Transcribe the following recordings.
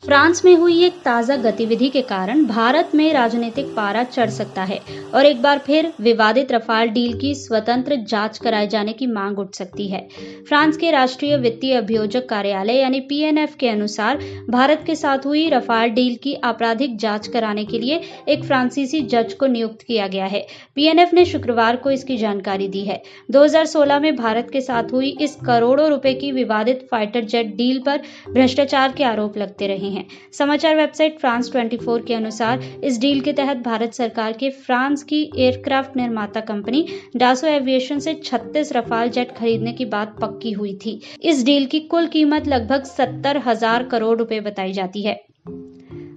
France में हुई एक ताजा गतिविधि के कारण भारत में राजनीतिक पारा चढ़ सकता है और एक बार फिर विवादित रफाल डील की स्वतंत्र जांच कराए जाने की मांग उठ सकती है। फ्रांस के राष्ट्रीय वित्तीय अभियोजक कार्यालय यानी पीएनएफ के अनुसार भारत के साथ हुई रफाल डील की आपराधिक जांच कराने के लिए एक फ्रांसीसी जज को नियुक्त किया गया है। पीएनएफ ने शुक्रवार को इसकी जानकारी दी है। 2016 में भारत के साथ हुई इस करोड़ों रुपए की विवादित फाइटर जेट डील पर भ्रष्टाचार के आरोप लगते रहे हैं। समाचार वेबसाइट फ्रांस 24 के अनुसार इस डील के तहत भारत सरकार के फ्रांस की एयरक्राफ्ट निर्माता कंपनी डासो एविएशन से 36 रफाल जेट खरीदने की बात पक्की हुई थी। इस डील की कुल कीमत लगभग 70,000 करोड़ रुपए बताई जाती है।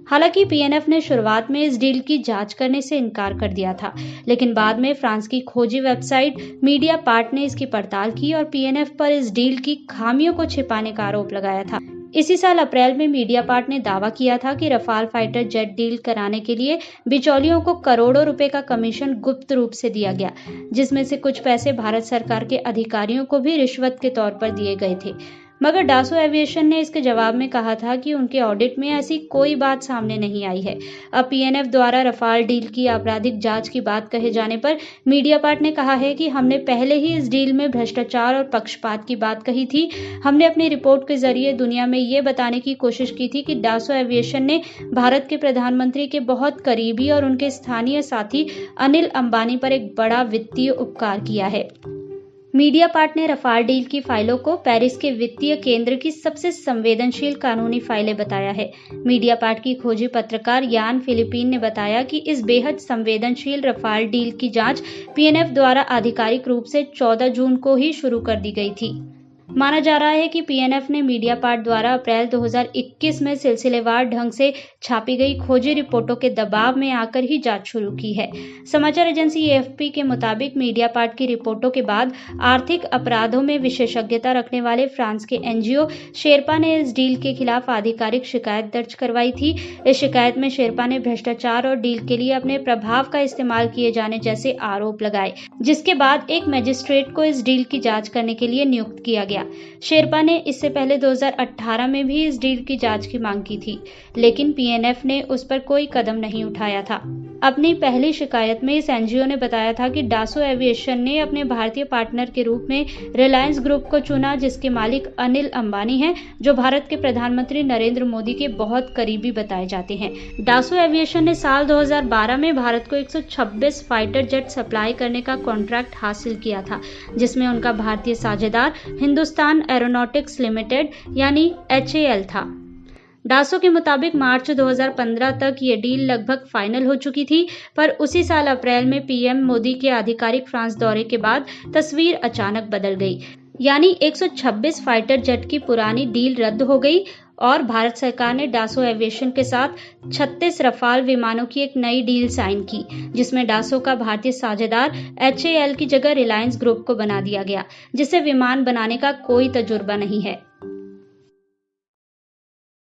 हालांकि पीएनएफ ने शुरुआत में इस डील की जांच करने से इनकार कर दिया था, लेकिन बाद में फ्रांस की खोजी वेबसाइट मीडिया पार्ट ने इसकी पड़ताल की और पीएनएफ पर इस डील की खामियों को छिपाने का आरोप लगाया था। इसी साल अप्रैल में मीडिया पार्ट ने दावा किया था कि रफाल फाइटर जेट डील कराने के लिए बिचौलियों को करोड़ों रुपए का कमीशन गुप्त रूप से दिया गया, जिसमें से कुछ पैसे भारत सरकार के अधिकारियों को भी रिश्वत के तौर पर दिए गए थे। मगर डासो एविएशन ने इसके जवाब में कहा था कि उनके ऑडिट में ऐसी कोई बात सामने नहीं आई है। अब पीएनएफ द्वारा रफाल डील की आपराधिक जांच की बात कहे जाने पर मीडिया पार्ट ने कहा है कि हमने पहले ही इस डील में भ्रष्टाचार और पक्षपात की बात कही थी। हमने अपनी रिपोर्ट के जरिए दुनिया में ये बताने की कोशिश की थी कि डासो एविएशन ने भारत के प्रधानमंत्री के बहुत करीबी और उनके स्थानीय साथी अनिल अंबानी पर एक बड़ा वित्तीय उपकार किया है। मीडिया पार्ट ने रफाल डील की फाइलों को पेरिस के वित्तीय केंद्र की सबसे संवेदनशील कानूनी फाइलें बताया है। मीडिया पार्ट की खोजी पत्रकार यान फिलिपीन ने बताया कि इस बेहद संवेदनशील रफाल डील की जांच पीएनएफ द्वारा आधिकारिक रूप से 14 जून को ही शुरू कर दी गई थी। माना जा रहा है कि पीएनएफ ने मीडिया पार्ट द्वारा अप्रैल 2021 में सिलसिलेवार ढंग से छापी गई खोजी रिपोर्टों के दबाव में आकर ही जांच शुरू की है। समाचार एजेंसी एएफपी के मुताबिक मीडिया पार्ट की रिपोर्टों के बाद आर्थिक अपराधों में विशेषज्ञता रखने वाले फ्रांस के एनजीओ शेरपा ने इस डील के खिलाफ आधिकारिक शिकायत दर्ज करवाई थी। इस शिकायत में शेरपा ने भ्रष्टाचार और डील के लिए अपने प्रभाव का इस्तेमाल किए जाने जैसे आरोप लगाए, जिसके बाद एक मजिस्ट्रेट को इस डील की जांच करने के लिए नियुक्त किया गया। शेरपा ने इससे पहले 2018 में भी इस डील की जांच की मांग की थी, लेकिन पीएनएफ ने उस पर कोई कदम नहीं उठाया था। अपनी पहली शिकायत में इस एनजीओ ने बताया था कि डासो एविएशन ने अपने भारतीय पार्टनर के रूप में रिलायंस ग्रुप को चुना, जिसके मालिक अनिल अंबानी हैं, जो भारत के प्रधानमंत्री नरेंद्र मोदी के बहुत करीबी बताए जाते हैं। डासो एविएशन ने साल 2012 में भारत को 126 फाइटर जेट सप्लाई करने का कॉन्ट्रैक्ट हासिल किया था, जिसमें उनका भारतीय साझेदार हिंदुस्तान एरोनॉटिक्स लिमिटेड यानी HAL था। डासो के मुताबिक मार्च 2015 तक ये डील लगभग फाइनल हो चुकी थी, पर उसी साल अप्रैल में पीएम मोदी के आधिकारिक फ्रांस दौरे के बाद तस्वीर अचानक बदल गई। यानी 126 फाइटर जेट की पुरानी डील रद्द हो गई और भारत सरकार ने डासो एविएशन के साथ 36 रफाल विमानों की एक नई डील साइन की, जिसमें डासो का भारतीय साझेदार HAL की जगह रिलायंस ग्रुप को बना दिया गया, जिसे विमान बनाने का कोई तजुर्बा नहीं है।